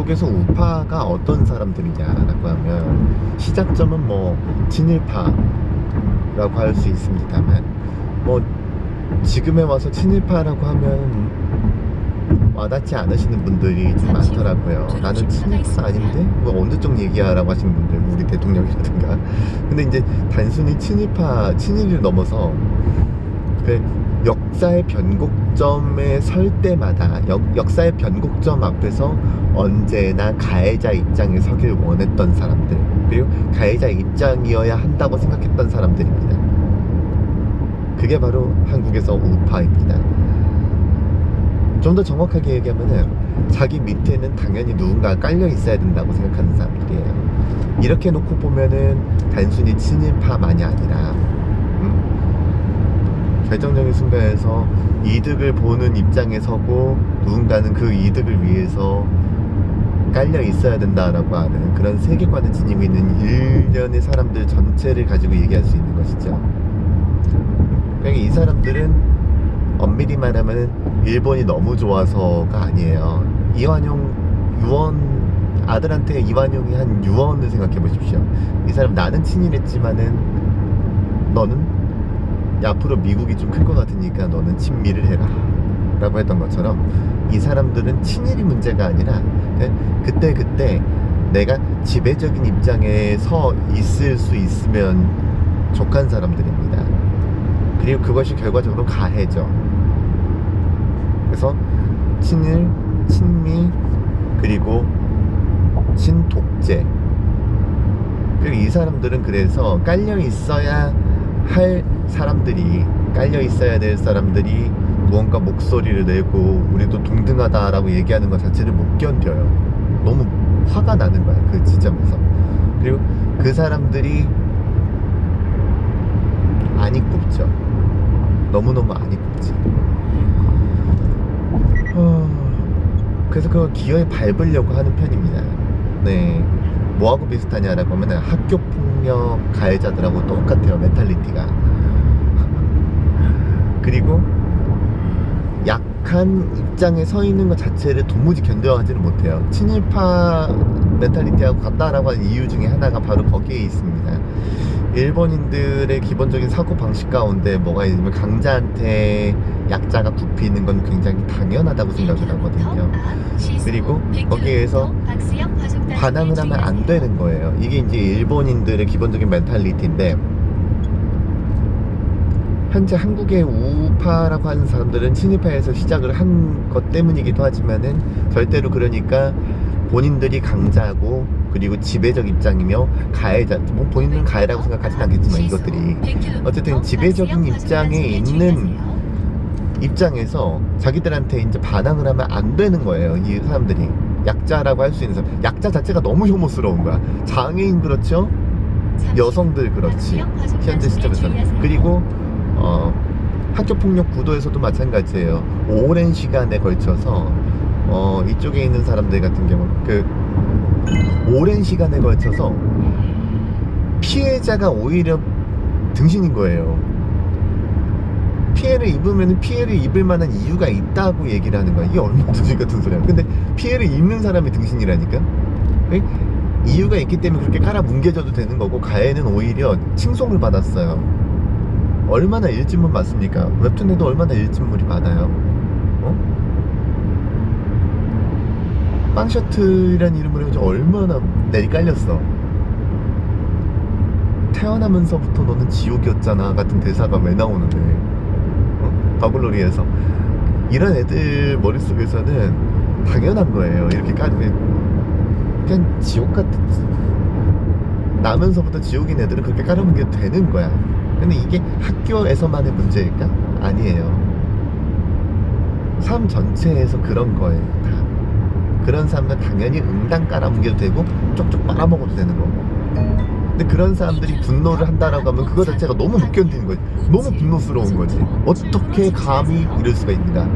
한국에서 우파가 어떤 사람들이냐라고 하면 시작점은 뭐 친일파라고 할 수 있습니다만, 뭐 지금에 와서 친일파라고 하면 와닿지 않으시는 분들이 좀 많더라고요. 나는 친일파 아닌데? 뭐 어느 쪽 얘기하라고 하시는 분들, 뭐 우리 대통령이라든가. 근데 이제 단순히 친일을 넘어서 그 역사의 변곡점에 설 때마다 역사의 변곡점 앞에서 언제나 가해자 입장에 서길 원했던 사람들, 그리고 가해자 입장이어야 한다고 생각했던 사람들입니다. 그게 바로 한국에서 우파입니다. 좀 더 정확하게 얘기하면은 자기 밑에는 당연히 누군가 깔려 있어야 된다고 생각하는 사람들이에요. 이렇게 놓고 보면은 단순히 친일파만이 아니라 결정적인 순간에서 이득을 보는 입장에 서고 누군가는 그 이득을 위해서 깔려 있어야 된다라고 하는 그런 세계관을 지니고 있는 일련의 사람들 전체를 가지고 얘기할 수 있는 것이죠. 그러니까 이 사람들은 엄밀히 말하면 일본이 너무 좋아서가 아니에요. 아들한테 이완용이 한 유언을 생각해 보십시오. 이 사람, 나는 친일했지만은 너는 앞으로 미국이 좀 클 것 같으니까 너는 친미를 해라 라고 했던 것처럼, 이 사람들은 친일이 문제가 아니라 그때 내가 지배적인 입장에 서 있을 수 있으면 족한 사람들입니다. 그리고 그것이 결과적으로 가해죠. 그래서 친일, 친미, 그리고 친독재, 그리고 이 사람들은 그래서 깔려 있어야 할 사람들이, 깔려 있어야 될 사람들이 무언가 목소리를 내고 우리도 동등하다라고 얘기하는 것 자체를 못 견뎌요. 너무 화가 나는 거야, 그 지점에서. 그리고 그 사람들이 안이 굽죠. 너무너무 안이 굽지. 그래서 그걸 기어이 밟으려고 하는 편입니다. 네, 뭐하고 비슷하냐라고 하면 학교폭력 가해자들하고 똑같아요, 멘탈리티가. 그리고 약한 입장에 서 있는 것 자체를 도무지 견뎌하지는 못해요. 친일파 멘탈리티하고 같다라고 하는 이유 중에 하나가 바로 거기에 있습니다. 일본인들의 기본적인 사고방식 가운데 뭐가 있냐면, 강자한테 약자가 굽히는 건 굉장히 당연하다고 생각을 하거든요. 그리고 거기에서 반항을 하면 안 되는 거예요. 이게 이제 일본인들의 기본적인 멘탈리티인데, 현재 한국의 우파라고 하는 사람들은 친일파에서 시작을 한 것 때문이기도 하지만은, 절대로 그러니까 본인들이 강자고 그리고 지배적 입장이며 가해자, 뭐 본인은 가해라고 생각하진 않겠지만, 이것들이 어쨌든 지배적인 입장에 있는 입장에서 자기들한테 이제 반항을 하면 안 되는 거예요. 이 사람들이 약자라고 할 수 있는 사람, 약자 자체가 너무 혐오스러운 거야. 장애인 그렇죠, 여성들 그렇지, 현재 시점에서는. 그리고 학교폭력 구도에서도 마찬가지예요. 오랜 시간에 걸쳐서 이쪽에 있는 사람들 같은 경우, 오랜 시간에 걸쳐서 피해자가 오히려 등신인 거예요. 피해를 입으면 피해를 입을 만한 이유가 있다고 얘기를 하는 거야. 이게 얼마나 도둑 같은 소리야. 근데 피해를 입는 사람이 등신이라니까. 이유가 있기 때문에 그렇게 깔아 뭉개져도 되는 거고, 가해는 오히려 칭송을 받았어요. 얼마나 일진물 많습니까? 웹툰에도 얼마나 일진물이 많아요. 빵셔트라는 이름으로 해서 얼마나 내리깔렸어. 태어나면서부터 너는 지옥이었잖아 같은 대사가 왜 나오는데, 더글로리에서. 이런 애들 머릿속에서는 당연한 거예요. 이렇게 그냥 지옥 같은, 나면서부터 지옥인 애들은 그렇게 깔아뭉개도 되는 거야. 근데 이게 학교에서만의 문제일까? 아니에요. 삶 전체에서 그런 거예요. 다 그런 사람은 당연히 응당 깔아뭉개도 되고 쪽쪽 빨아먹어도 되는 거고. 근데 그런 사람들이 분노를 한다라고 하면 그거 자체가 너무 못 견디는 거지. 너무 분노스러운 거지. 어떻게 감히 이럴 수가 있는가.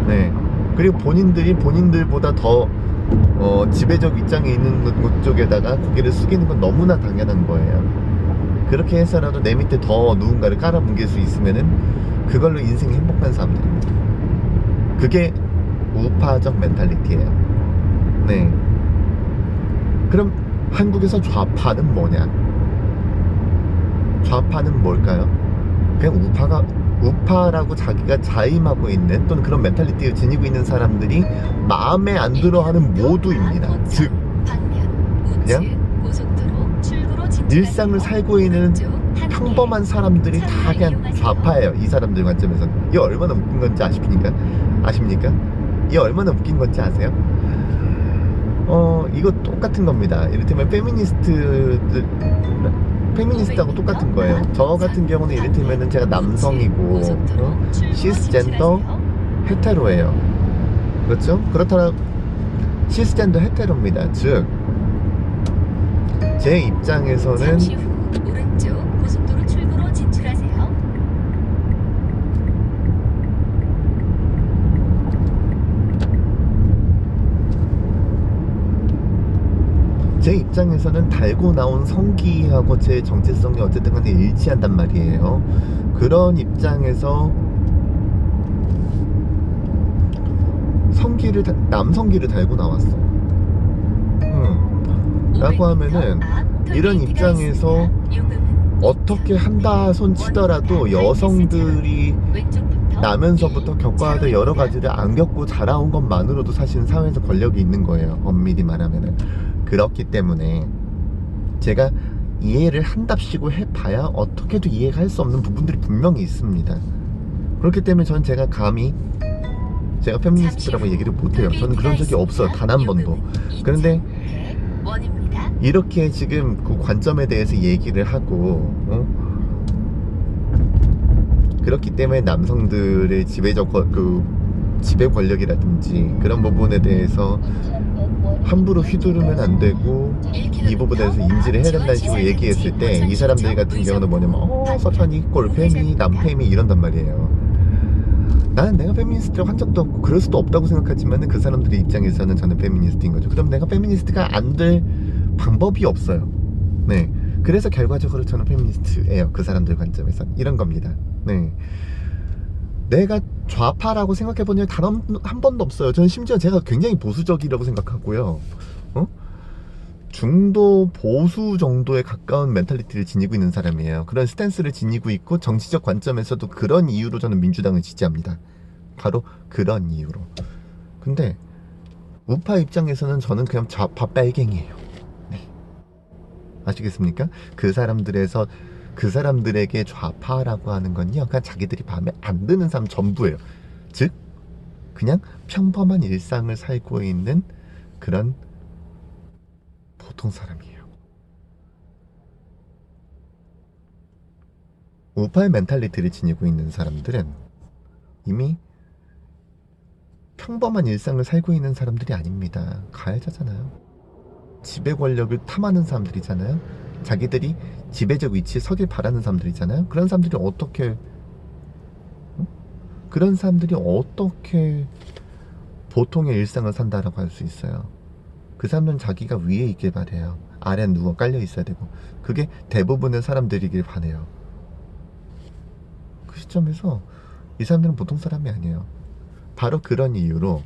네. 그리고 본인들이 본인들보다 더 지배적 입장에 있는 것 쪽에다가 고개를 숙이는 건 너무나 당연한 거예요. 그렇게 해서라도 내 밑에 더 누군가를 깔아뭉갤 수 있으면은 그걸로 인생이 행복한 사람들입니다. 그게 우파적 멘탈리티예요. 네. 그럼 한국에서 좌파는 뭐냐? 좌파는 뭘까요? 그냥 우파라고 자기가 자임하고 있는 또는 그런 멘탈리티를 지니고 있는 사람들이 마음에 안 들어하는 모두입니다. 즉 그냥 일상을 살고 있는 평범한 사람들이 다 그냥 좌파예요. 이 사람들 관점에서는. 이게 얼마나 웃긴 건지 아십니까? 이게 얼마나 웃긴 건지 아세요? 이거 똑같은 겁니다. 이를테면 페미니스트하고 똑같은 거예요. 저 같은 경우는 이를테면은 제가 남성이고 시스젠더 헤테로예요. 그렇죠? 그렇다면 시스젠더 헤테로입니다. 즉 제 입장에서는 잠시 후 오른쪽 고속도로 출구로 진출하세요. 제 입장에서는 달고 나온 성기하고 제 정체성이 어쨌든 간에 일치한단 말이에요. 그런 입장에서 남성기를 달고 나왔어. 라고 하면은 이런 입장에서 어떻게 한다 손 치더라도 여성들이 나면서부터 겪어야 될 여러 가지를 안 겪고 자라온 것만으로도 사실은 사회에서 권력이 있는 거예요. 엄밀히 말하면은. 그렇기 때문에 제가 이해를 한답시고 해봐야 어떻게도 이해가 할 수 없는 부분들이 분명히 있습니다. 그렇기 때문에 저는 제가 감히 제가 페미니스트라고 얘기를 못해요. 저는 그런 적이 없어요. 단 한 번도. 그런데 이렇게 지금 그 관점에 대해서 얘기를 하고 그렇기 때문에 남성들의 지배 권력이라든지 그런 부분에 대해서 함부로 휘두르면 안 되고 이 부분에 대해서 인지를 해야 된다는 식으로 얘기했을 때 이 사람들 같은 경우는 뭐냐면 서천이 꼴페미 남페미 이런단 말이에요. 나는 내가 페미니스트라고 한 적도 없고 그럴 수도 없다고 생각하지만 그 사람들의 입장에서는 저는 페미니스트인 거죠. 그럼 내가 페미니스트가 안 될 방법이 없어요. 네, 그래서 결과적으로 저는 페미니스트예요. 그 사람들 관점에서 이런 겁니다. 네, 내가 좌파라고 생각해본 적이 단 한 번도 없어요. 저는 심지어 제가 굉장히 보수적이라고 생각하고요. 중도 보수 정도에 가까운 멘탈리티를 지니고 있는 사람이에요. 그런 스탠스를 지니고 있고 정치적 관점에서도 그런 이유로 저는 민주당을 지지합니다. 바로 그런 이유로. 근데 우파 입장에서는 저는 그냥 좌파 빨갱이에요. 네. 아시겠습니까? 그 사람들에게 좌파라고 하는 건요, 그냥 자기들이 마음에 안 드는 사람 전부예요. 즉 그냥 평범한 일상을 살고 있는 그런 보통 사람이에요. 우파의 멘탈리티를 지니고 있는 사람들은 이미 평범한 일상을 살고 있는 사람들이 아닙니다. 가해자잖아요. 지배 권력을 탐하는 사람들이잖아요. 자기들이 지배적 위치에 서길 바라는 사람들이잖아요. 그런 사람들이 어떻게 보통의 일상을 산다라고 할 수 있어요? 그 사람들은 자기가 위에 있길 바래요. 아래는 누가 깔려 있어야 되고. 그게 대부분의 사람들이길 바래요. 그 시점에서 이 사람들은 보통 사람이 아니에요. 바로 그런 이유로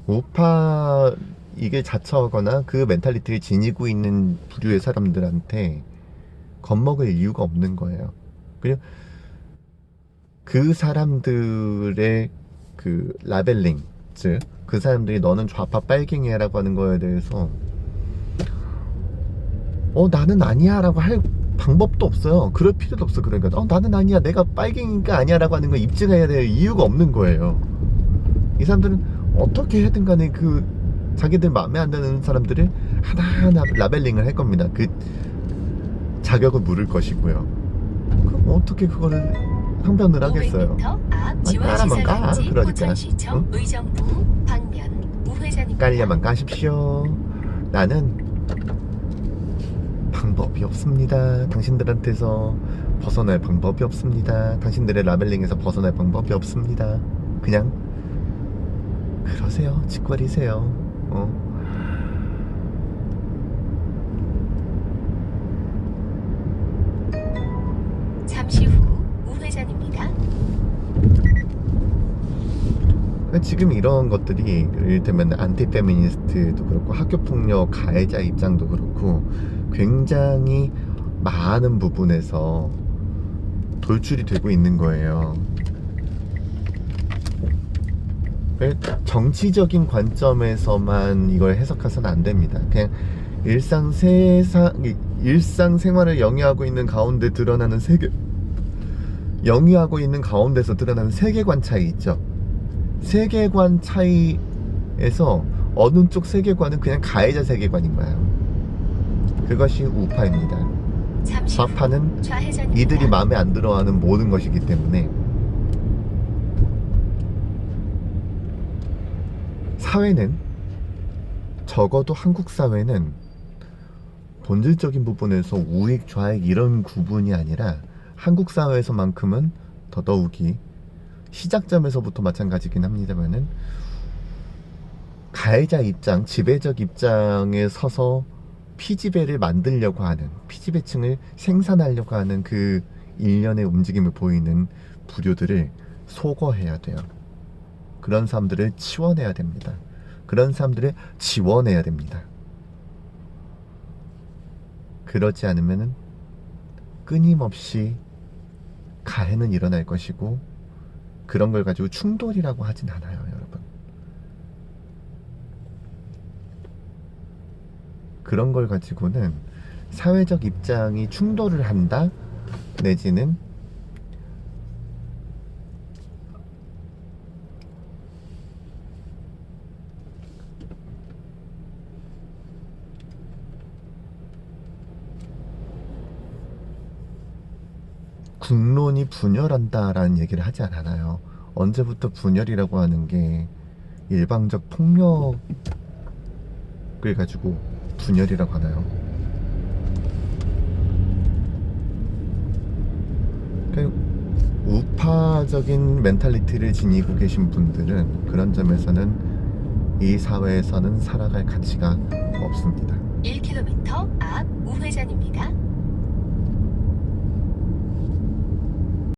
우파 이게 자처하거나 그 멘탈리티를 지니고 있는 부류의 사람들한테 겁먹을 이유가 없는 거예요. 그리고 그 사람들의 그 라벨링, 즉 그 사람들이 너는 좌파 빨갱이야 라고 하는 거에 대해서 나는 아니야 라고 할 방법도 없어요. 그럴 필요도 없어. 그러니까 나는 아니야, 내가 빨갱이가 아니야 라고 하는 거 입증해야 될 이유가 없는 거예요. 이 사람들은 어떻게 해든 간에 그 자기들 마음에 안 드는 사람들을 하나하나 라벨링을 할 겁니다. 그 자격을 물을 것이고요. 그럼 어떻게 그거를 항변을 하겠어요? 까라면 까. 그러니까 깔려만 까십시오. 나는 방법이 없습니다. 당신들한테서 벗어날 방법이 없습니다. 당신들의 라벨링에서 벗어날 방법이 없습니다. 그냥 그러세요. 짓거리세요. 잠시 후 우회전입니다. 지금 이런 것들이 이를테면 안티페미니스트도 그렇고 학교폭력 가해자 입장도 그렇고 굉장히 많은 부분에서 돌출이 되고 있는 거예요. 정치적인 관점에서만 이걸 해석해서는 안 됩니다. 그냥 일상생활을 영위하고 있는 가운데 드러나는 영위하고 있는 가운데서 드러나는 세계관 차이 있죠. 세계관 차이에서 어느 쪽 세계관은 그냥 가해자 세계관인 거예요. 그것이 우파입니다. 잠시 후 좌파는 좌회전입니다. 이들이 마음에 안 들어하는 모든 것이기 때문에 사회는, 적어도 한국 사회는 본질적인 부분에서 우익, 좌익 이런 구분이 아니라 한국 사회에서만큼은 더더욱이 시작점에서부터 마찬가지긴 합니다만은 가해자 입장, 지배적 입장에 서서 피지배를 만들려고 하는, 피지배층을 생산하려고 하는 그 일련의 움직임을 보이는 부류들을 소거해야 돼요. 그런 사람들을 치워내야 됩니다. 그런 사람들을 지원해야 됩니다. 그렇지 않으면은 끊임없이 가해는 일어날 것이고 그런 걸 가지고 충돌이라고 하진 않아요, 여러분. 그런 걸 가지고는 사회적 입장이 충돌을 한다 내지는 국론이 분열한다라는 얘기를 하지 않아요. 언제부터 분열이라고 하는 게 일방적 폭력을 가지고 분열이라고 하나요? 그러니까 우파적인 멘탈리티를 지니고 계신 분들은 그런 점에서는 이 사회에서는 살아갈 가치가 없습니다. 1km 앞 우회전입니다.